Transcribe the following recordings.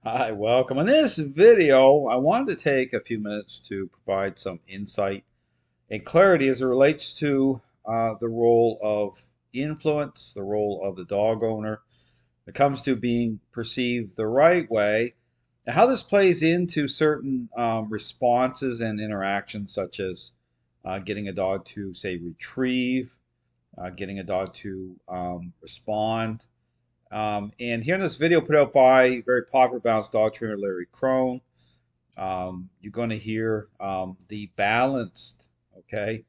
Hi, welcome. In this video, I wanted to take a few minutes to provide some insight and clarity as it relates to the role of influence, the role of the dog owner. When it comes to being perceived the right way, and how this plays into certain responses and interactions, such as getting a dog to, say, retrieve, getting a dog to respond. And here in this video put out by very popular balanced dog trainer Larry Krohn, you're going to hear the balanced, okay,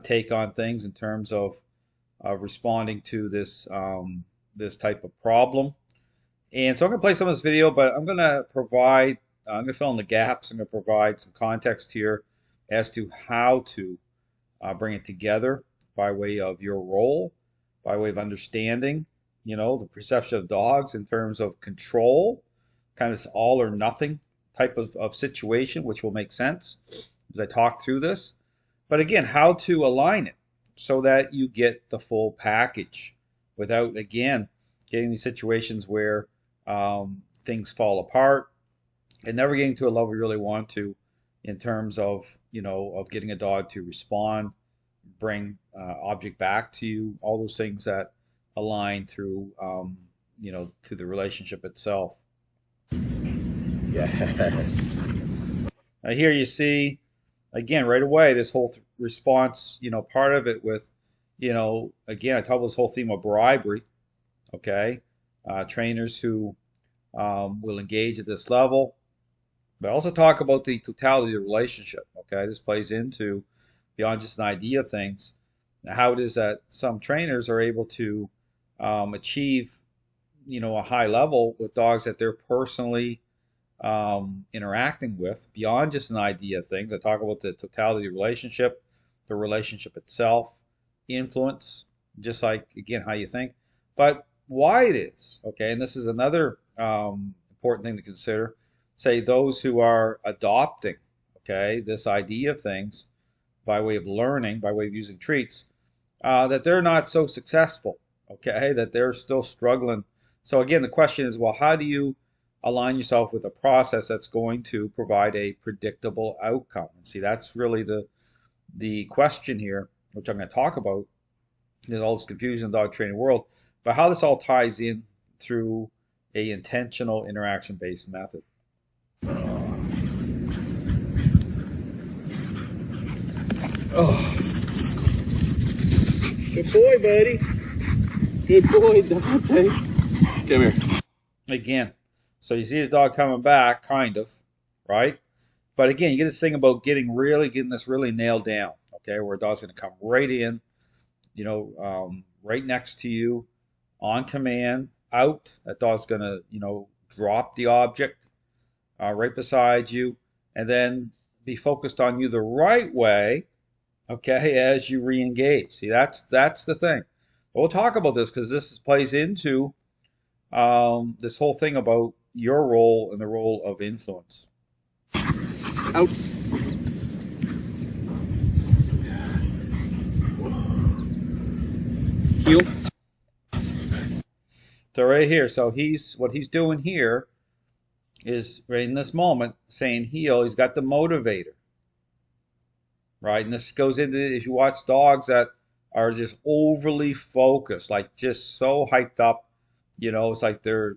take on things in terms of responding to this type of problem. And so I'm going to play some of this video, but I'm going to provide, I'm going to fill in the gaps. I'm going to provide some context here as to how to bring it together by way of your role, by way of understanding, the perception of dogs in terms of control, kind of all or nothing type of situation, which will make sense as I talk through this. But again, how to align it so that you get the full package without, again, getting these situations where things fall apart and never getting to a level you really want to in terms of, of getting a dog to respond, bring object back to you, all those things that align through, to the relationship itself. Yes. Now here you see, again, right away, this whole response, part of it with, again, I talk about this whole theme of bribery, okay? Trainers who will engage at this level, but also talk about the totality of the relationship, okay? This plays into beyond just an idea of things, how it is that some trainers are able to achieve, a high level with dogs that they're personally interacting with beyond just an idea of things. I talk about the totality of the relationship itself, influence, just like, again, how you think, but why it is, okay? And this is another important thing to consider. Say those who are adopting, okay, this idea of things by way of learning, by way of using treats, that they're not so successful, okay, that they're still struggling. So again, the question is, well, how do you align yourself with a process that's going to provide a predictable outcome? And see, that's really the question here, which I'm going to talk about. There's all this confusion in the dog training world, but how this all ties in through a intentional interaction-based method. Oh, good boy, buddy. Good boy, Dante. Come here. Again, so you see his dog coming back, kind of, right? But again, you get this thing about getting this really nailed down, okay? Where a dog's going to come right in, right next to you, on command, out. That dog's going to, drop the object right beside you, and then be focused on you the right way, okay, as you re-engage. See, that's the thing. But we'll talk about this because this plays into this whole thing about your role and the role of influence. Out. Heel. So right here, so what he's doing here is right in this moment saying heel. He's got the motivator, right? And this goes into, if you watch dogs that are just overly focused, like just so hyped up, it's like they're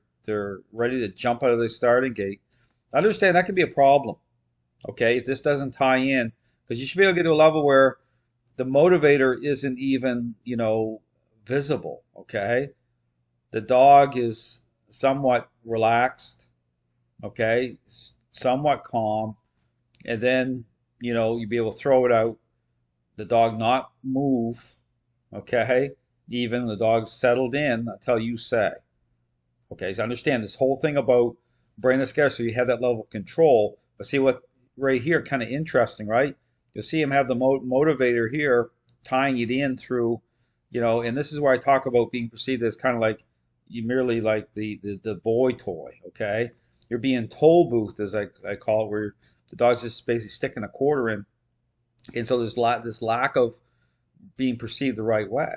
ready to jump out of the starting gate. Understand that can be a problem, okay, if this doesn't tie in, because you should be able to get to a level where the motivator isn't even, visible, okay? The dog is somewhat relaxed, okay, somewhat calm, and then, you'd be able to throw it out, the dog not move, okay, even the dog's settled in until you say. Okay, so understand this whole thing about bringing this together so you have that level of control. But see what right here, kind of interesting, right? You'll see him have the motivator here, tying it in through, and this is where I talk about being perceived as kind of like you merely like the boy toy, okay? You're being toll booth, as I call it, where the dog's just basically sticking a quarter in. And so there's this lack of being perceived the right way.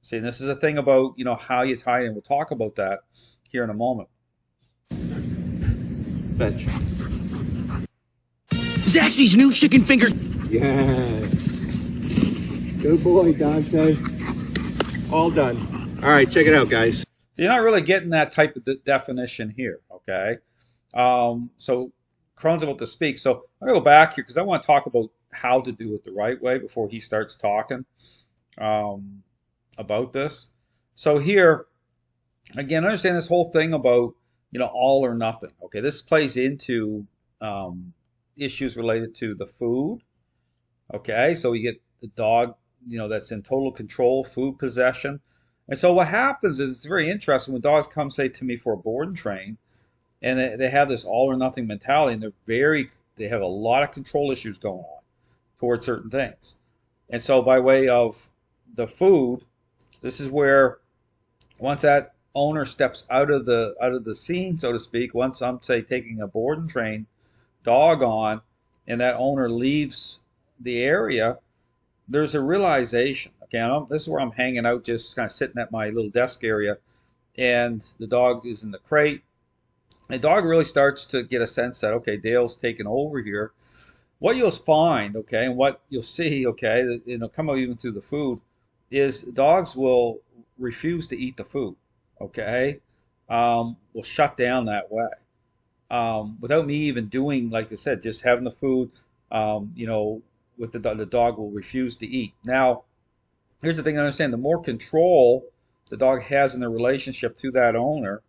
See, and this is a thing about, how you tie it in. We'll talk about that here in a moment. Fetch. Zaxby's new chicken finger. Yes. Good boy, Dante. All done. All right, check it out, guys. So you're not really getting that type of definition here, okay? So Krohn's about to speak. So I'm gonna go back here because I want to talk about how to do it the right way before he starts talking um, about this. So here, again, understand this whole thing about all or nothing. Okay, this plays into issues related to the food. Okay, so you get the dog, that's in total control, food possession. And so what happens is it's very interesting when dogs come, say, to me for a board and train, and they have this all or nothing mentality, and they have a lot of control issues going on towards certain things. And so by way of the food, this is where once that owner steps out of the scene, so to speak, once I'm, say, taking a board and train dog on, and that owner leaves the area, there's a realization. Okay, this is where I'm hanging out, just kind of sitting at my little desk area, and the dog is in the crate. The dog really starts to get a sense that, okay, Dale's taking over here. What you'll find, okay, and what you'll see, okay, come out even through the food, is dogs will refuse to eat the food, okay, will shut down that way, without me even doing, like I said, just having the food, with the dog will refuse to eat. Now, here's the thing to understand: the more control the dog has in the relationship to that owner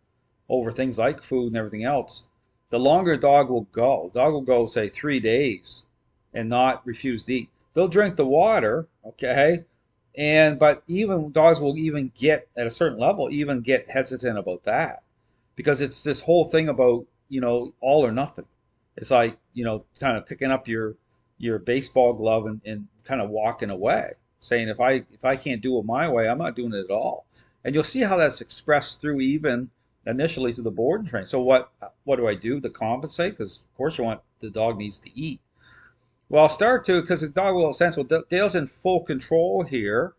over things like food and everything else, the longer a dog will go. The dog will go, say, 3 days and not refuse to eat. They'll drink the water, okay, but even dogs will even get at a certain level, even get hesitant about that, because it's this whole thing about all or nothing. It's like kind of picking up your baseball glove and kind of walking away, saying if I can't do it my way, I'm not doing it at all. And you'll see how that's expressed through even initially to the board and train. So what do I do to compensate? Because of course the dog needs to eat. Well, I'll start to, because the dog will sense, well, Dale's in full control here,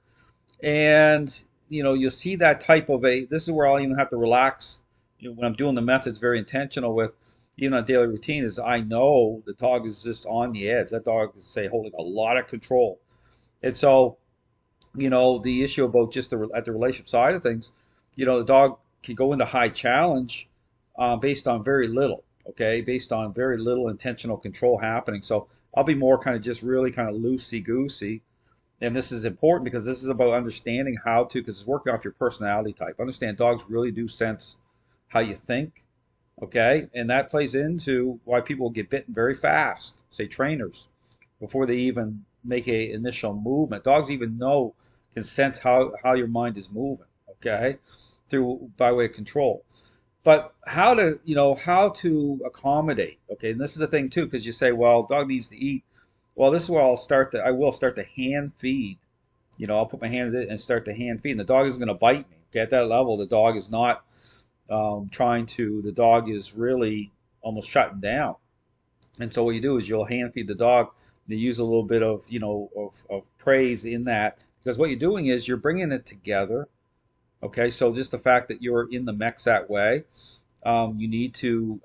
and you'll see that type of this is where I'll even have to relax. When I'm doing the methods, very intentional with even a daily routine, is I know the dog is just on the edge. That dog is, say, holding a lot of control. And so, the issue about just at the relationship side of things, the dog can go into high challenge based on very little, okay, based on very little intentional control happening. So I'll be more kind of just really kind of loosey-goosey. And this is important because this is about understanding how to, because it's working off your personality type. Understand dogs really do sense how you think, okay? And that plays into why people get bitten very fast, say trainers, before they even make a initial movement. Dogs even can sense how your mind is moving, okay, through by way of control. But how to accommodate, okay? And this is the thing too, because you say, well, dog needs to eat. Well, this is where I will start to hand feed. I'll put my hand in it and start to hand feed. And the dog isn't going to bite me. Okay, at that level, the dog is not the dog is really almost shutting down. And so what you do is you'll hand feed the dog. You use a little bit of, of praise in that, because what you're doing is you're bringing it together. Okay, so just the fact that you're in the mix that way, you need to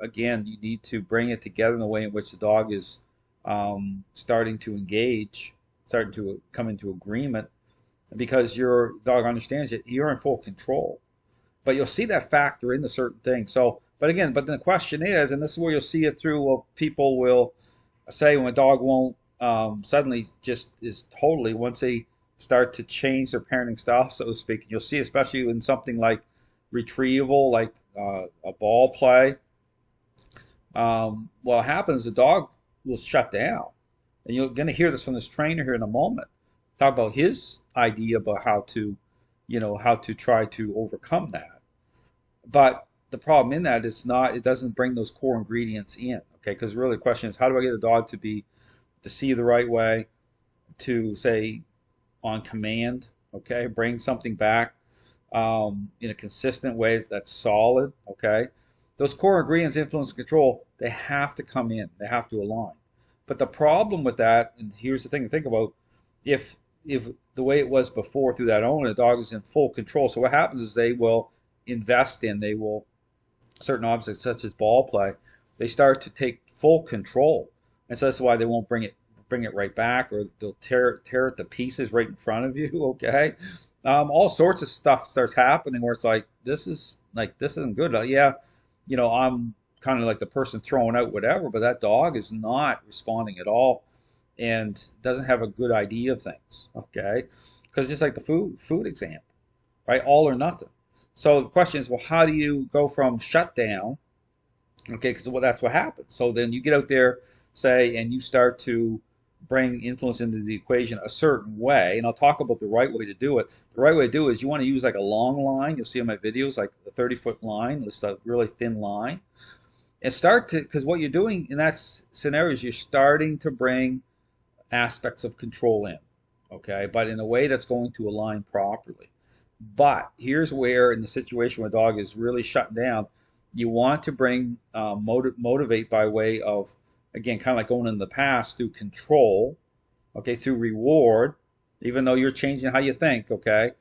bring it together in the way in which the dog is starting to engage, starting to come into agreement, because your dog understands that you're in full control. But you'll see that factor into certain things. So, but then the question is, and this is where you'll see it through what people will say when a dog won't suddenly just is totally, once they start to change their parenting style, so to speak. And you'll see, especially in something like retrieval, like a ball play. What happens, the dog will shut down. And you're going to hear this from this trainer here in a moment. Talk about his idea about how to try to overcome that. But the problem in that it doesn't bring those core ingredients in, okay? Because really the question is, how do I get a dog to see the right way, to say on command, okay, bring something back in a consistent way that's solid, okay? Those core ingredients, influence and control, they have to come in, they have to align. But the problem with that, and here's the thing to think about, if the way it was before through that owner, the dog is in full control. So what happens is they will invest in, certain objects such as ball play, they start to take full control. And so that's why they won't bring it right back, or they'll tear it to pieces right in front of you. Okay, all sorts of stuff starts happening where it's like this isn't good. Yeah, I'm kind of like the person throwing out whatever, but that dog is not responding at all and doesn't have a good idea of things. Okay, because just like the food example, right? All or nothing. So the question is, well, how do you go from shutdown? Okay, because that's what happens. So then you get out there, say, and you start to bring influence into the equation a certain way. And I'll talk about the right way to do it. The right way to do it is you want to use like a long line. You'll see in my videos, like a 30-foot line, just a really thin line. And start to, because what you're doing in that scenario is you're starting to bring aspects of control in, okay, but in a way that's going to align properly. But here's where, in the situation where a dog is really shut down, you want to bring motivate by way of, again, kind of like going in the past, through control, okay, through reward, even though you're changing how you think, okay.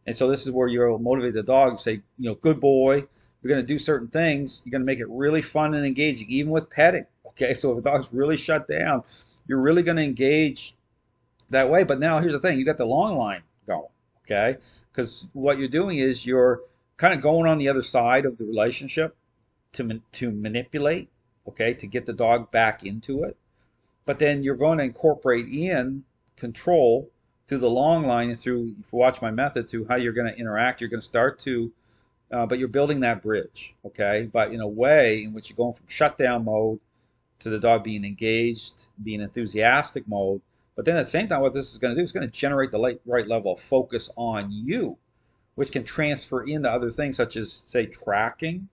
And so this is where you'll motivate the dog, say, good boy, you're going to do certain things, you're going to make it really fun and engaging, even with petting, okay. So if a dog's really shut down, you're really going to engage that way. But now here's the thing, you got the long line going, okay, because what you're doing is you're kind of going on the other side of the relationship to manipulate, okay, to get the dog back into it. But then you're going to incorporate in control through the long line, and through, if you watch my method, through how you're going to interact. You're going to start to, but you're building that bridge, okay, but in a way in which you're going from shutdown mode to the dog being engaged, being enthusiastic mode. But then at the same time, what this is going to do is going to generate the right level of focus on you, which can transfer into other things such as, say, tracking.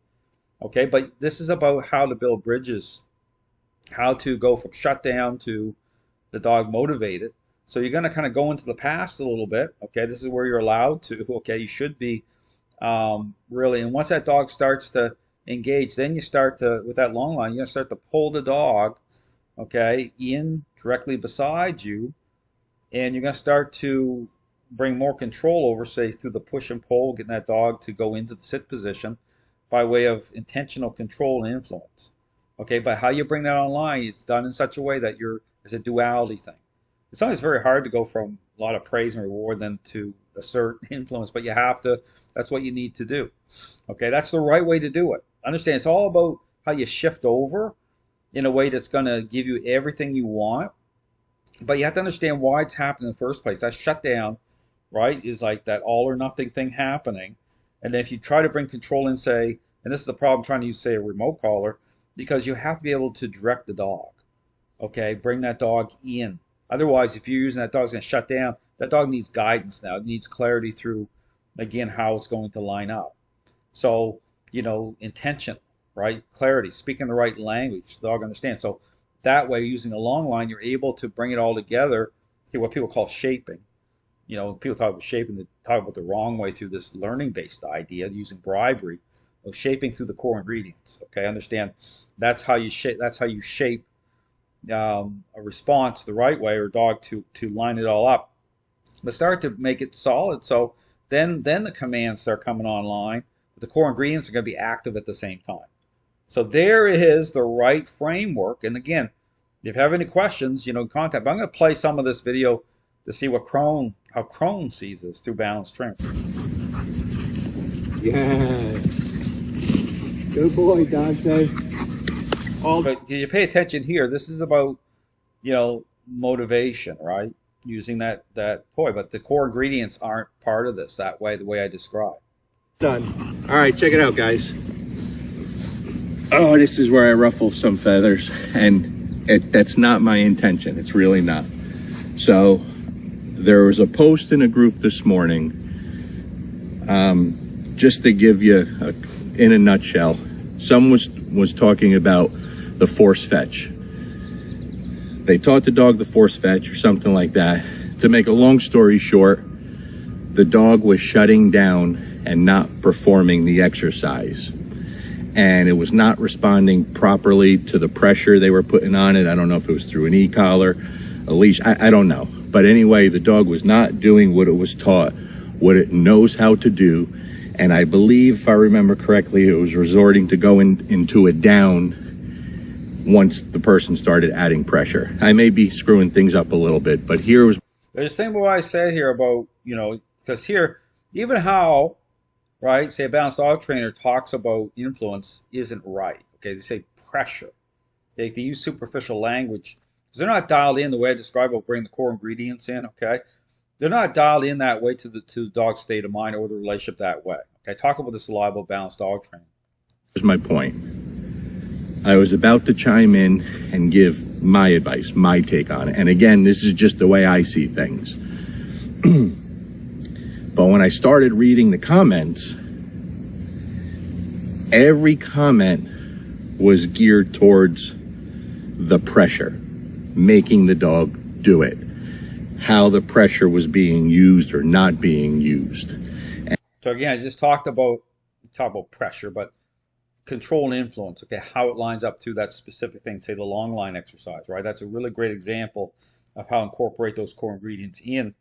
Okay, but this is about how to build bridges, how to go from shutdown to the dog motivated. So you're going to kind of go into the past a little bit. Okay, this is where you're allowed to. Okay, you should be really. And once that dog starts to engage, then you start to, with that long line, you're going to start to pull the dog, okay, in directly beside you, and you're going to start to bring more control over, say, through the push and pull, getting that dog to go into the sit position by way of intentional control and influence. Okay, but how you bring that online, it's done in such a way that it's a duality thing. It's always very hard to go from a lot of praise and reward then to assert influence, but you have to, that's what you need to do. Okay, that's the right way to do it. Understand, it's all about how you shift over in a way that's going to give you everything you want, but you have to understand why it's happening in the first place. That shutdown, right, is like that all or nothing thing happening. And then if you try to bring control in, say, and this is the problem trying to use, say, a remote collar, because you have to be able to direct the dog, okay, bring that dog in. Otherwise, if you're using that dog's going to shut down, that dog needs guidance now. It needs clarity through, again, how it's going to line up. So, intention, right, clarity, speaking the right language, the dog understands. So that way, using a long line, you're able to bring it all together, to what people call shaping. People talk about shaping, they talk about the wrong way through this learning-based idea, using bribery, of shaping through the core ingredients. Okay, understand that's how you shape. That's how you shape a response the right way, or dog to line it all up. But start to make it solid. So then the commands start coming online. But the core ingredients are going to be active at the same time. So there is the right framework. And again, if you have any questions, contact. But I'm going to play some of this video to see how Krohn sees this through balanced training. Yes. Good boy, Dante. But did you pay attention here? This is about, motivation, right? Using that toy, but the core ingredients aren't part of this the way I described. Done. All right, check it out, guys. Oh, this is where I ruffle some feathers, and that's not my intention. It's really not. So there was a post in a group this morning, just to give you in a nutshell. Someone was talking about the force fetch. They taught the dog the force fetch or something like that. To make a long story short, the dog was shutting down and not performing the exercise. And it was not responding properly to the pressure they were putting on it. I don't know if it was through an e-collar, a leash, I don't know. But anyway, the dog was not doing what it was taught, what it knows how to do. And I believe, if I remember correctly, it was resorting to go into a down once the person started adding pressure. I may be screwing things up a little bit, but here was... There's a thing what I said here about, because here, even how, right, say a balanced dog trainer talks about influence isn't right. Okay, they say pressure. They use superficial language because they're not dialed in the way I described about bringing the core ingredients in. Okay, they're not dialed in that way to the dog's state of mind or the relationship that way. Okay, talk about this a lot about balanced dog training. Here's my point. I was about to chime in and give my advice, my take on it. And again, this is just the way I see things. But when I started reading the comments, every comment was geared towards the pressure, making the dog do it, how the pressure was being used or not being used. So again, I just talk about pressure, but control and influence, okay, how it lines up to that specific thing, say the long line exercise, right? That's a really great example of how to incorporate those core ingredients in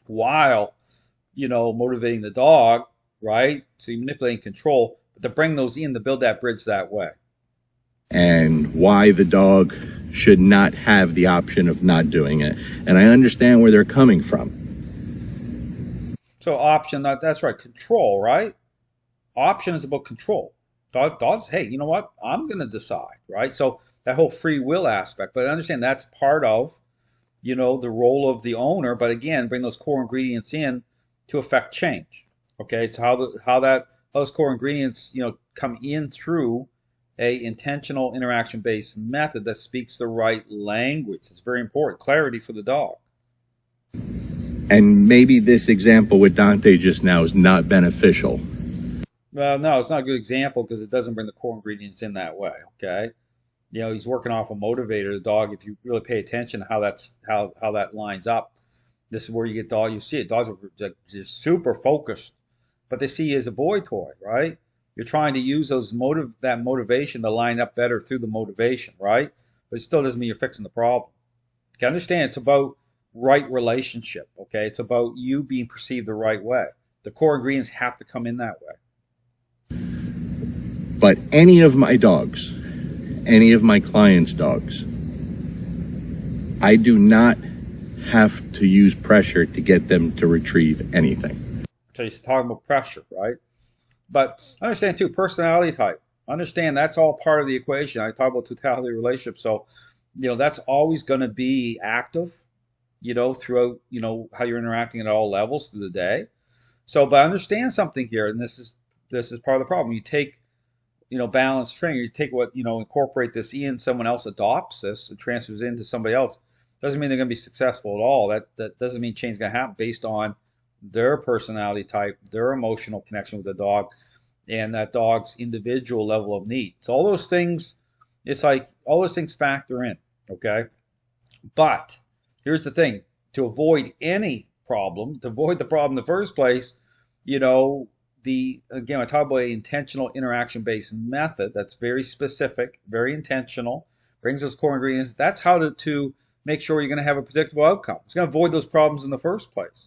while, motivating the dog, right? So you're manipulating control, but to bring those in to build that bridge that way. And why the dog should not have the option of not doing it. And I understand where they're coming from. So option, that's right, control, right? Option is about control. Dogs, hey, you know what? I'm going to decide, right? So that whole free will aspect. But I understand that's part of, the role of the owner. But again, bring those core ingredients in to affect change. Okay, it's how those core ingredients, come in through a intentional interaction-based method that speaks the right language. It's very important. Clarity for the dog. And maybe this example with Dante just now is not beneficial. Well, no, it's not a good example because it doesn't bring the core ingredients in that way. Okay, he's working off a motivator. The dog, if you really pay attention to how that lines up, this is where you get dog. You see it. Dogs are just super focused, but they see you as a boy toy, right? You're trying to use that motivation to line up better through the motivation, right? But it still doesn't mean you're fixing the problem. Okay, understand it's about right relationship. Okay, it's about you being perceived the right way. The core ingredients have to come in that way. But any of my dogs, any of my clients' dogs, I do not have to use pressure to get them to retrieve anything. So he's talking about pressure, right? But understand too, personality type. Understand that's all part of the equation. I talk about totality of relationship. So, that's always going to be active, throughout, how you're interacting at all levels through the day. So, but understand something here, and this is part of the problem. You take, balanced training, you take what, incorporate this in, someone else adopts this and transfers into somebody else. Doesn't mean they're going to be successful at all. That doesn't mean change is going to happen based on their personality type, their emotional connection with the dog, and that dog's individual level of need. So all those things, it's like all those things factor in, okay? But here's the thing, to avoid any problem, to avoid the problem in the first place, again, I talk about an intentional interaction-based method that's very specific, very intentional, brings those core ingredients. That's how to make sure you're going to have a predictable outcome. It's going to avoid those problems in the first place.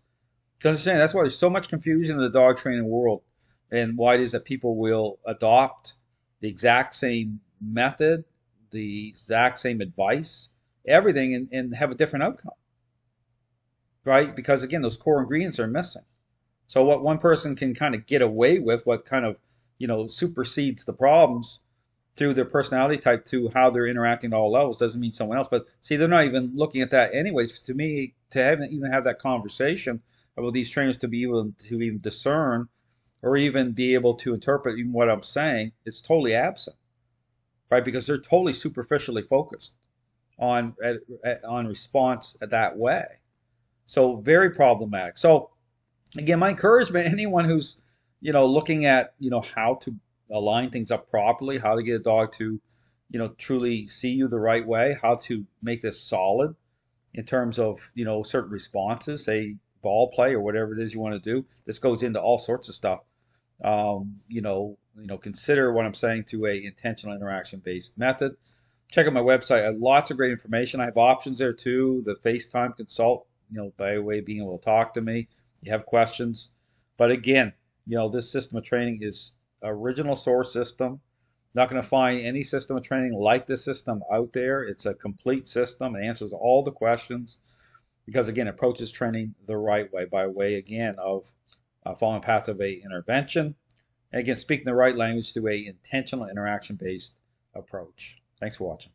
Understand, that's why there's so much confusion in the dog training world and why it is that people will adopt the exact same method, the exact same advice, everything, and have a different outcome, right? Because again, those core ingredients are missing. So what one person can kind of get away with, what kind of, supersedes the problems through their personality type to how they're interacting at all levels doesn't mean someone else. But see, they're not even looking at that anyways. To me, to even have that conversation about these trainers to be able to even discern or even be able to interpret even what I'm saying, it's totally absent, right? Because they're totally superficially focused on response that way. So very problematic. So again, my encouragement, anyone who's, looking at, how to align things up properly, how to get a dog to, truly see you the right way, how to make this solid in terms of, certain responses, say ball play or whatever it is you want to do. This goes into all sorts of stuff. Consider what I'm saying to a intentional interaction-based method. Check out my website. I have lots of great information. I have options there too. The FaceTime consult, by way of being able to talk to me. You have questions. But again, this system of training is original source system. Not going to find any system of training like this system out there. It's a complete system. It answers all the questions because, again, it approaches training the right way, by way, again, of following path of a intervention. And again, speaking the right language through a intentional interaction-based approach. Thanks for watching.